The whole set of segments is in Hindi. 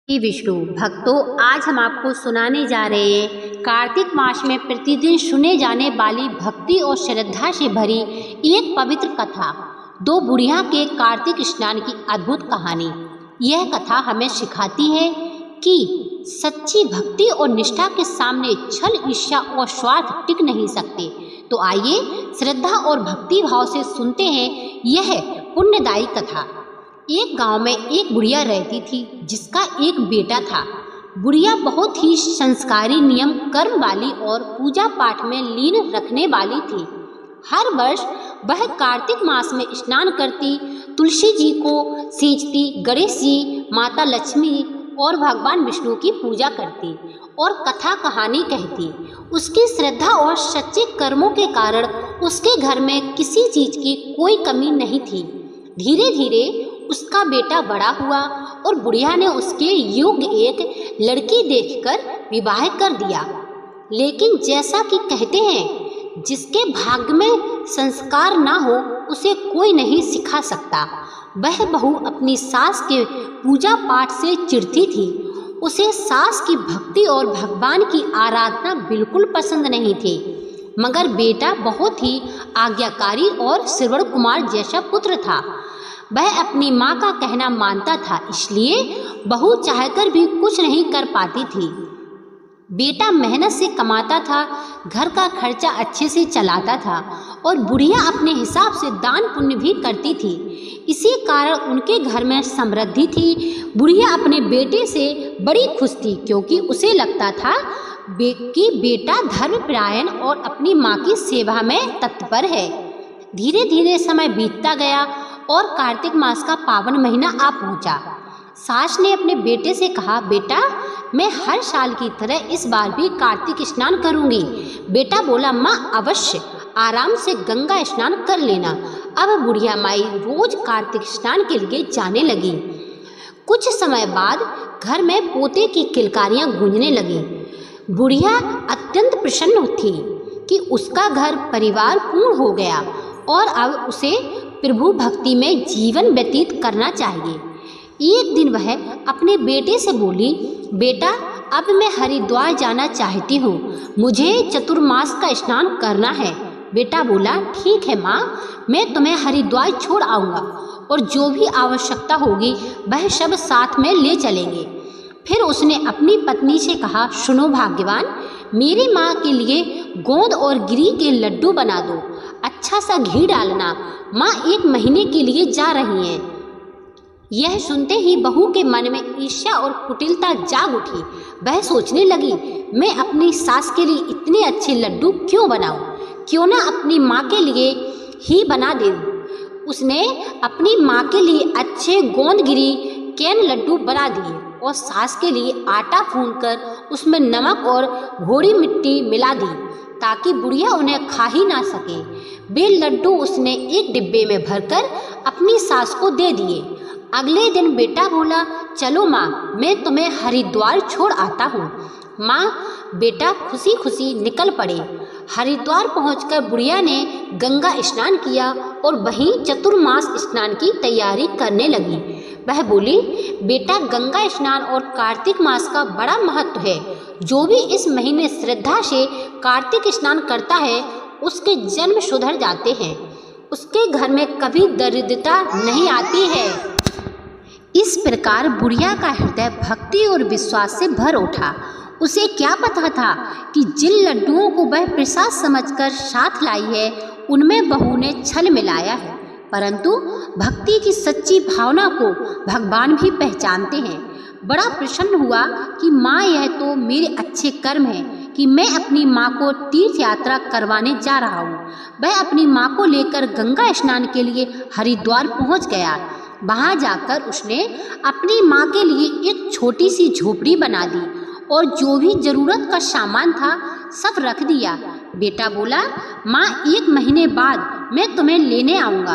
श्री विष्णु भक्तों, आज हम आपको सुनाने जा रहे हैं कार्तिक मास में प्रतिदिन सुने जाने वाली भक्ति और श्रद्धा से भरी एक पवित्र कथा, दो बुढ़िया के कार्तिक स्नान की अद्भुत कहानी। यह कथा हमें सिखाती है कि सच्ची भक्ति और निष्ठा के सामने छल, ईर्ष्या और स्वार्थ टिक नहीं सकते। तो आइए श्रद्धा और भक्ति भाव से सुनते हैं यह पुण्यदायी कथा। एक गांव में एक बुढ़िया रहती थी जिसका एक बेटा था। बुढ़िया बहुत ही संस्कारी, नियम कर्म वाली और पूजा पाठ में लीन रखने वाली थी। हर वर्ष वह कार्तिक मास में स्नान करती, तुलसी जी को सींचती, गणेश जी, माता लक्ष्मी और भगवान विष्णु की पूजा करती और कथा कहानी कहती। उसकी श्रद्धा और सच्चे कर्मों के कारण उसके घर में किसी चीज की कोई कमी नहीं थी। धीरे धीरे उसका बेटा बड़ा हुआ और बुढ़िया ने उसके योग्य एक लड़की देखकर विवाह कर दिया। लेकिन जैसा कि कहते हैं, जिसके भाग्य में संस्कार ना हो उसे कोई नहीं सिखा सकता। वह बहू अपनी सास के पूजा पाठ से चिढ़ती थी। उसे सास की भक्ति और भगवान की आराधना बिल्कुल पसंद नहीं थी। मगर बेटा बहुत ही आज्ञाकारी और श्रवण कुमार जैसा पुत्र था। वह अपनी माँ का कहना मानता था, इसलिए बहू चाहकर भी कुछ नहीं कर पाती थी। बेटा मेहनत से कमाता था, घर का खर्चा अच्छे से चलाता था और बुढ़िया अपने हिसाब से दान पुण्य भी करती थी। इसी कारण उनके घर में समृद्धि थी। बुढ़िया अपने बेटे से बड़ी खुश थी, क्योंकि उसे लगता था कि बेटा धर्मपरायण और अपनी माँ की सेवा में तत्पर है। धीरे धीरे समय बीतता गया और कार्तिक मास का पावन महीना आ पहुंचा। सास ने अपने बेटे से कहा, बेटा मैं हर साल की तरह इस बार भी कार्तिक स्नान करूंगी। बेटा बोला, माँ अवश्य, आराम से गंगा स्नान कर लेना। अब बुढ़िया माई रोज कार्तिक स्नान के लिए जाने लगी। कुछ समय बाद घर में पोते की किलकारियां गूंजने लगी। बुढ़िया अत्यंत प्रसन्न थी कि उसका घर परिवार पूर्ण हो गया और अब उसे प्रभु भक्ति में जीवन व्यतीत करना चाहिए। एक दिन वह अपने बेटे से बोली, बेटा अब मैं हरिद्वार जाना चाहती हूँ, मुझे चतुर्मास का स्नान करना है। बेटा बोला, ठीक है माँ, मैं तुम्हें हरिद्वार छोड़ आऊँगा और जो भी आवश्यकता होगी वह सब साथ में ले चलेंगे। फिर उसने अपनी पत्नी से कहा, सुनो भाग्यवान, मेरी माँ के लिए गोंद और गिरी के लड्डू बना दो, अच्छा सा घी डालना, माँ 1 महीने के लिए जा रही हैं। यह सुनते ही बहू के मन में ईर्ष्या और कुटिलता जाग उठी। वह सोचने लगी, मैं अपनी सास के लिए इतने अच्छे लड्डू क्यों बनाऊं, क्यों ना अपनी माँ के लिए ही बना दे। उसने अपनी माँ के लिए अच्छे गोंदगिरी कैन लड्डू बना दिए और सास के लिए आटा भूनकर उसमें नमक और घोड़ी मिट्टी मिला दी, ताकि बुढ़िया उन्हें खा ही ना सके। वे लड्डू उसने एक डिब्बे में भरकर अपनी सास को दे दिए। अगले दिन बेटा बोला, चलो माँ, मैं तुम्हें हरिद्वार छोड़ आता हूँ। माँ बेटा खुशी खुशी निकल पड़े। हरिद्वार पहुंचकर बुढ़िया ने गंगा स्नान किया और वहीं चतुर्मास स्नान की तैयारी करने लगी। वह बोली, बेटा गंगा स्नान और कार्तिक मास का बड़ा महत्व है। जो भी इस महीने श्रद्धा से कार्तिक स्नान करता है उसके जन्म सुधर जाते हैं, उसके घर में कभी दरिद्रता नहीं आती है। इस प्रकार बुढ़िया का हृदय भक्ति और विश्वास से भर उठा। उसे क्या पता था कि जिन लड्डुओं को वह प्रसाद समझकर साथ लाई है उनमें बहू ने छल मिलाया है, परंतु भक्ति की सच्ची भावना को भगवान भी पहचानते हैं। बड़ा प्रसन्न हुआ कि माँ, यह तो मेरे अच्छे कर्म हैं कि मैं अपनी माँ को तीर्थ यात्रा करवाने जा रहा हूँ। वह अपनी माँ को लेकर गंगा स्नान के लिए हरिद्वार पहुँच गया। वहाँ जाकर उसने अपनी माँ के लिए एक छोटी सी झोपड़ी बना दी और जो भी जरूरत का सामान था सब रख दिया। बेटा बोला, माँ 1 महीने बाद मैं तुम्हें लेने आऊँगा,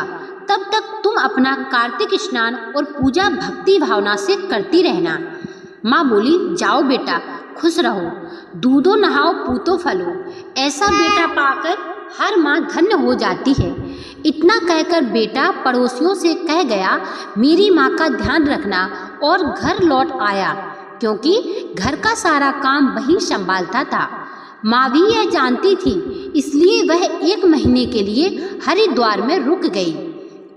तब तक तुम अपना कार्तिक स्नान और पूजा भक्ति भावना से करती रहना। माँ बोली, जाओ बेटा, खुश रहो, दूधो नहाओ पूतो फलो। ऐसा बेटा पाकर हर माँ धन्य हो जाती है। इतना कहकर बेटा पड़ोसियों से कह गया, मेरी माँ का ध्यान रखना, और घर लौट आया। क्योंकि घर का सारा काम वही संभालता था। माँ भी यह जानती थी, इसलिए वह 1 महीने के लिए हरिद्वार में रुक गई।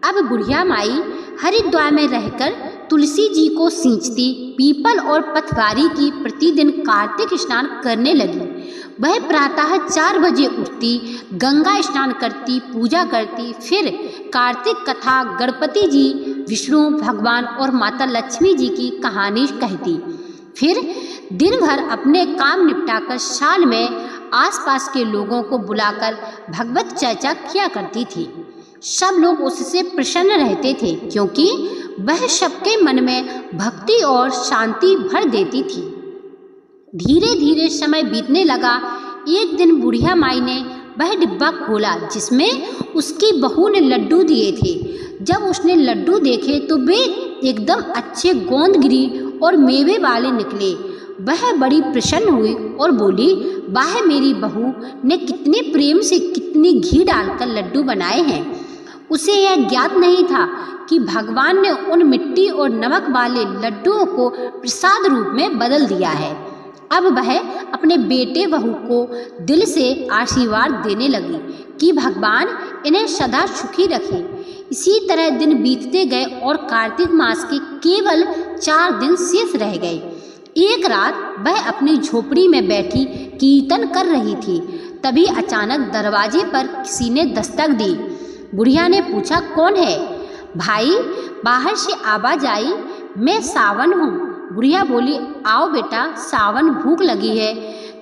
अब बुढ़िया माई हरिद्वार में रहकर तुलसी जी को सींचती, पीपल और पथवारी की प्रतिदिन कार्तिक स्नान करने लगी। वह प्रातः 4 बजे उठती, गंगा स्नान करती, पूजा करती, फिर कार्तिक कथा, गणपति जी, विष्णु भगवान और माता लक्ष्मी जी की कहानी कहती। फिर दिन भर अपने काम निपटाकर साल में आसपास के लोगों को बुलाकर भगवत चर्चा किया करती थी। सब लोग उससे प्रसन्न रहते थे, क्योंकि वह सबके मन में भक्ति और शांति भर देती थी। धीरे धीरे समय बीतने लगा। एक दिन बुढ़िया माई ने वह डिब्बा खोला जिसमें उसकी बहू ने लड्डू दिए थे। जब उसने लड्डू देखे तो वे एकदम अच्छे गोंदगिरी और मेवे वाले निकले। वह बड़ी प्रसन्न हुई और बोली, वाह, मेरी बहू ने कितने प्रेम से कितनी घी डालकर लड्डू बनाए हैं। उसे यह ज्ञात नहीं था कि भगवान ने उन मिट्टी और नमक वाले लड्डुओं को प्रसाद रूप में बदल दिया है। अब वह अपने बेटे बहू को दिल से आशीर्वाद देने लगी कि भगवान इन्हें सदा सुखी रखे। इसी तरह दिन बीतते गए और कार्तिक मास के केवल 4 दिन शेष रह गए। एक रात वह अपनी झोपड़ी में बैठी कीर्तन कर रही थी। तभी अचानक दरवाजे पर किसी ने दस्तक दी। बुढ़िया ने पूछा, कौन है? भाई, बाहर से आवाज आई, मैं सावन हूँ। बुढ़िया बोली, आओ बेटा, सावन भूख लगी है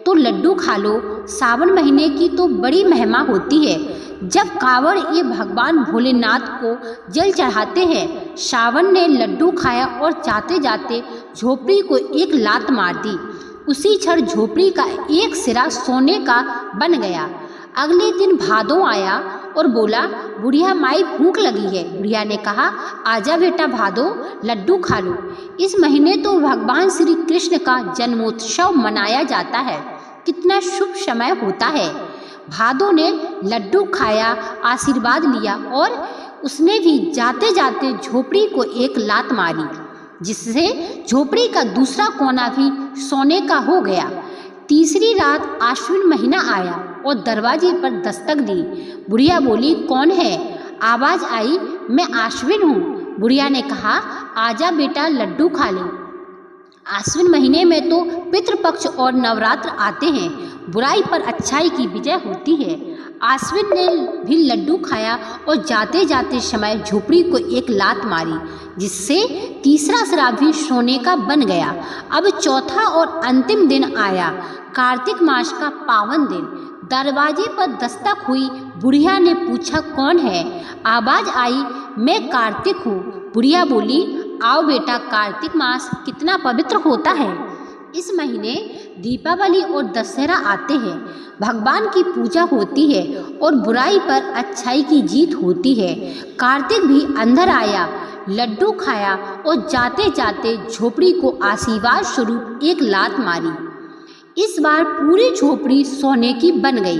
तो लड्डू खा लो। सावन महीने की तो बड़ी महिमा होती है। जब कांवड़ ये भगवान भोलेनाथ को जल चढ़ाते हैं। सावन ने लड्डू खाया और जाते जाते झोपड़ी को एक लात मार दी। उसी क्षण झोपड़ी का एक सिरा सोने का बन गया। अगले दिन भादो आया और बोला, बुढ़िया माई भूख लगी है। बुढ़िया ने कहा, आजा बेटा भादो, लड्डू खा लो। इस महीने तो भगवान श्री कृष्ण का जन्मोत्सव मनाया जाता है। कितना शुभ समय होता है। भादो ने लड्डू खाया, आशीर्वाद लिया और उसने भी जाते जाते झोपड़ी को एक लात मारी, जिससे झोपड़ी का दूसरा कोना भी सोने का हो गया। तीसरी रात आश्विन महीना आया और दरवाजे पर दस्तक दी। बुढ़िया बोली, कौन है? आवाज आई, मैं आश्विन हूँ। बुढ़िया ने कहा, आजा बेटा, लड्डू खा ले। आश्विन महीने में तो पितृपक्ष और नवरात्र आते हैं। बुराई पर अच्छाई की विजय होती है। आश्विन ने भी लड्डू खाया और जाते जाते समय झोपड़ी को एक लात मारी, जिससे तीसरा सिरा भी सोने का बन गया। अब चौथा और अंतिम दिन आया, कार्तिक मास का पावन दिन। दरवाजे पर दस्तक हुई। बुढ़िया ने पूछा, कौन है? आवाज आई, मैं कार्तिक हूँ। बुढ़िया बोली, आओ बेटा, कार्तिक मास कितना पवित्र होता है। इस महीने दीपावली और दशहरा आते हैं। भगवान की पूजा होती है और बुराई पर अच्छाई की जीत होती है। कार्तिक भी अंदर आया, लड्डू खाया और जाते जाते झोपड़ी को आशीर्वाद स्वरूप एक लात मारी। इस बार पूरी झोपड़ी सोने की बन गई।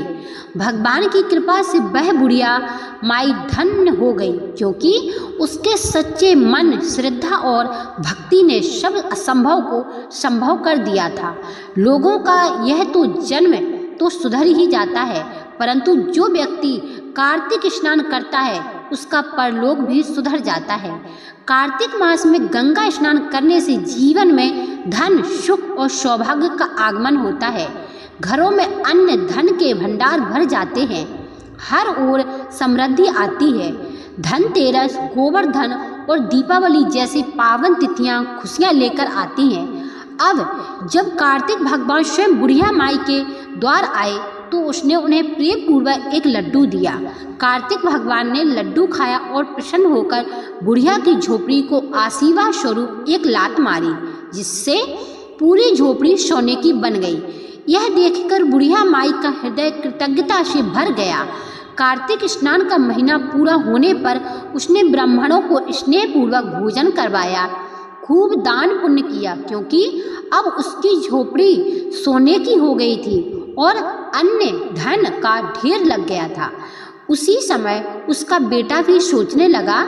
भगवान की कृपा से वह बुढ़िया माई धन्य हो गई, क्योंकि उसके सच्चे मन, श्रद्धा और भक्ति ने सब असंभव को संभव कर दिया था। लोगों का यह तो जन्म तो सुधर ही जाता है, परंतु जो व्यक्ति कार्तिक स्नान करता है उसका परलोक भी सुधर जाता है। कार्तिक मास में गंगा स्नान करने से जीवन में धन, सुख और सौभाग्य का आगमन होता है। घरों में अन्न धन के भंडार भर जाते हैं। हर ओर समृद्धि आती है। धनतेरस, गोवर्धन और दीपावली जैसी पावन तिथियां खुशियां लेकर आती हैं। अब जब कार्तिक भगवान स्वयं बुढ़िया माई के द्वार आए तो उसने उन्हें प्रेम पूर्वक एक लड्डू दिया। कार्तिक भगवान ने लड्डू खाया और प्रसन्न होकर बुढ़िया की झोपड़ी को आशीर्वाद स्वरूप एक लात मारी, जिससे पूरी झोपड़ी सोने की बन गई। यह देखकर बुढ़िया माई का हृदय कृतज्ञता से भर गया। कार्तिक स्नान का महीना पूरा होने पर उसने ब्राह्मणों को स्नेहपूर्वक भोजन करवाया, खूब दान पुण्य किया, क्योंकि अब उसकी झोपड़ी सोने की हो गई थी और अन्य धन का ढेर लग गया था। उसी समय उसका बेटा भी सोचने लगा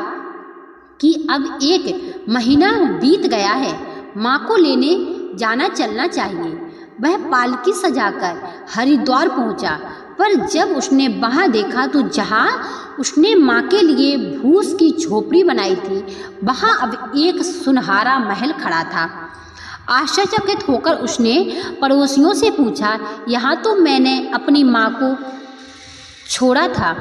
कि अब 1 महीना बीत गया है, माँ को लेने जाना चलना चाहिए। वह पालकी सजाकर हरिद्वार पहुंचा, पर जब उसने वहां देखा तो जहां उसने माँ के लिए भूस की झोपड़ी बनाई थी, वहां अब एक सुनहरा महल खड़ा था। आश्चर्यचकित होकर उसने पड़ोसियों से पूछा, यहाँ तो मैंने अपनी माँ को छोड़ा था,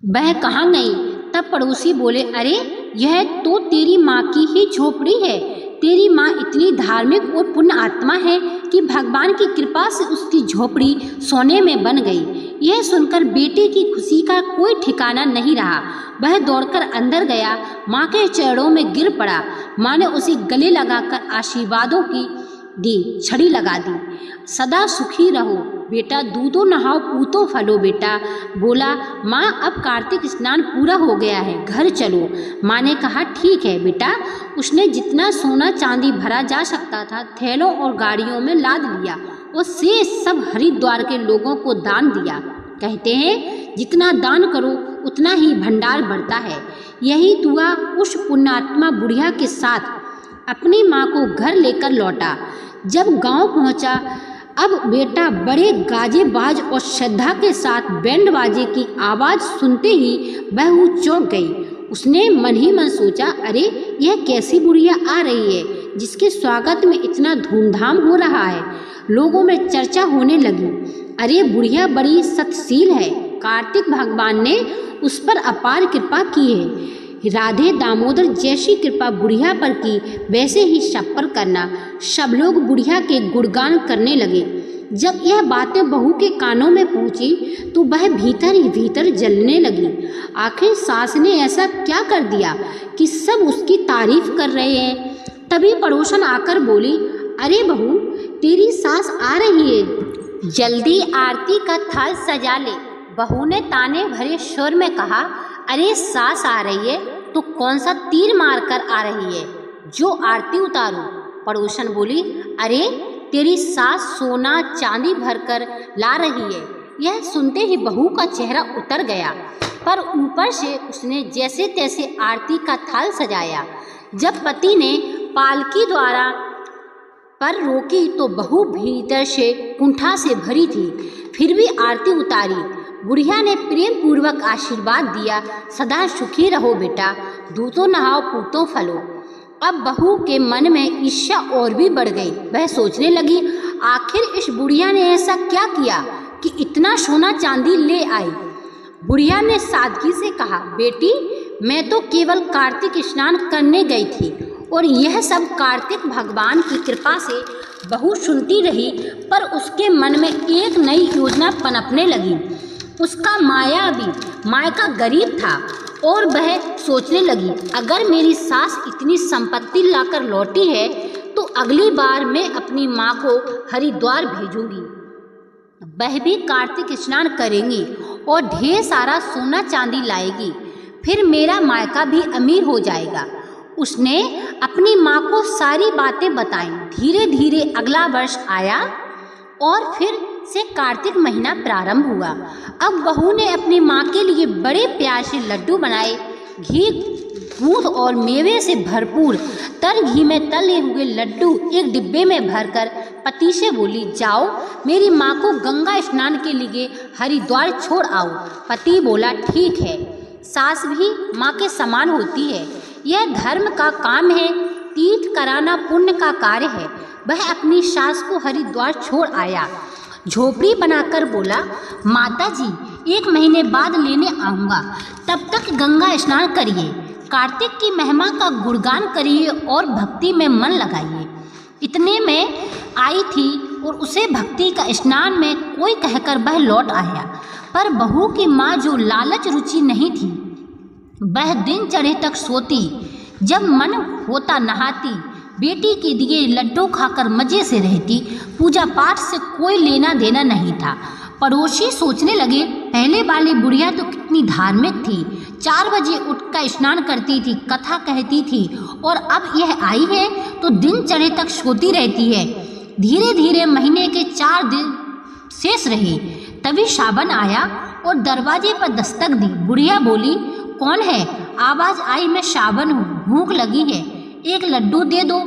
वह कहाँ गई? तब पड़ोसी बोले, अरे यह तो तेरी माँ की ही झोपड़ी है। तेरी माँ इतनी धार्मिक और पुण्य आत्मा है कि भगवान की कृपा से उसकी झोपड़ी सोने में बन गई। यह सुनकर बेटे की खुशी का कोई ठिकाना नहीं रहा। वह दौड़कर अंदर गया, माँ के चरणों में गिर पड़ा। माँ ने उसे गले लगाकर आशीर्वादों की दी, छड़ी लगा दी। सदा सुखी रहो बेटा, दूधो नहाओ पूतो फलो बेटा। बोला, माँ अब कार्तिक स्नान पूरा हो गया है, घर चलो। माँ ने कहा, ठीक है बेटा। उसने जितना सोना चांदी भरा जा सकता था थैलों और गाड़ियों में लाद लिया और शेष सब हरिद्वार के लोगों को दान दिया। कहते हैं, जितना दान करो उतना ही भंडार बढ़ता है। यही दुआ उस पुण्यात्मा बुढ़िया के साथ अपनी माँ को घर लेकर लौटा। जब गांव पहुंचा, अब बेटा बड़े गाजे बाज और श्रद्धा के साथ बैंड बाजे की आवाज़ सुनते ही बहू चौंक गई। उसने मन ही मन सोचा, अरे यह कैसी बुढ़िया आ रही है जिसके स्वागत में इतना धूमधाम हो रहा है। लोगों में चर्चा होने लगी, अरे बुढ़िया बड़ी सतशील है, कार्तिक भगवान ने उस पर अपार कृपा की है। राधे दामोदर जैसी कृपा बुढ़िया पर की, वैसे ही सब पर करना। सब लोग बुढ़िया के गुणगान करने लगे। जब यह बातें बहू के कानों में पहुंची तो वह भीतर ही भीतर जलने लगी। आखिर सास ने ऐसा क्या कर दिया कि सब उसकी तारीफ कर रहे हैं। तभी पड़ोसन आकर बोली, अरे बहू तेरी सास आ रही है, जल्दी आरती का थाल सजा ले। बहू ने ताने भरे स्वर में कहा, अरे सास आ रही है तो कौन सा तीर मारकर आ रही है जो आरती उतारूं? पड़ोसन बोली, अरे तेरी सास सोना चांदी भरकर ला रही है। यह सुनते ही बहू का चेहरा उतर गया, पर ऊपर से उसने जैसे तैसे आरती का थाल सजाया। जब पति ने पालकी द्वारा पर रोकी तो बहू भीतर से कुंठा से भरी थी, फिर भी आरती उतारी। बुढ़िया ने प्रेम पूर्वक आशीर्वाद दिया, सदा सुखी रहो बेटा, दूधो नहाओ पूतो फलो। अब बहू के मन में ईर्ष्या और भी बढ़ गई। वह सोचने लगी, आखिर इस बुढ़िया ने ऐसा क्या किया कि इतना सोना चांदी ले आई। बुढ़िया ने सादगी से कहा, बेटी मैं तो केवल कार्तिक स्नान करने गई थी और यह सब कार्तिक भगवान की कृपा से बहू सुनती रही, पर उसके मन में एक नई योजना पनपने लगी। उसका मायका गरीब था और वह सोचने लगी, अगर मेरी सास इतनी संपत्ति लाकर लौटी है तो अगली बार मैं अपनी माँ को हरिद्वार भेजूंगी। वह भी कार्तिक स्नान करेंगी और ढेर सारा सोना चांदी लाएगी, फिर मेरा मायका भी अमीर हो जाएगा। उसने अपनी माँ को सारी बातें बताई। धीरे धीरे अगला वर्ष आया और फिर से कार्तिक महीना प्रारंभ हुआ। अब बहू ने अपनी माँ के लिए बड़े प्यार से लड्डू बनाए। घी, दूध और मेवे से भरपूर तर घी में तले हुए लड्डू एक डिब्बे में भरकर पति से बोली, जाओ मेरी माँ को गंगा स्नान के लिए हरिद्वार छोड़ आओ। पति बोला, ठीक है। सास भी माँ के समान होती है, यह धर्म का काम है, तीर्थ कराना पुण्य का कार्य है। वह अपनी सास को हरिद्वार छोड़ आया। झोपड़ी बनाकर बोला, माता जी 1 महीने बाद लेने आऊँगा, तब तक गंगा स्नान करिए, कार्तिक की महिमा का गुणगान करिए और भक्ति में मन लगाइए। इतने में आई थी और उसे भक्ति का स्नान में कोई कहकर वह लौट आया। पर बहू की माँ जो लालच रुचि नहीं थी, वह दिन चढ़े तक सोती, जब मन होता नहाती, बेटी के दिए लड्डू खाकर मजे से रहती। पूजा पाठ से कोई लेना देना नहीं था। पड़ोसी सोचने लगे, पहले वाली बुढ़िया तो कितनी धार्मिक थी, 4 बजे उठकर स्नान करती थी, कथा कहती थी, और अब यह आई है तो दिन चढ़े तक सोती रहती है। धीरे धीरे महीने के 4 दिन शेष रहे, तभी सावन आया और दरवाजे पर दस्तक दी। बुढ़िया बोली, कौन है? आवाज़ आई, मैं सावन हूँ, भूख लगी है, एक लड्डू दे दो।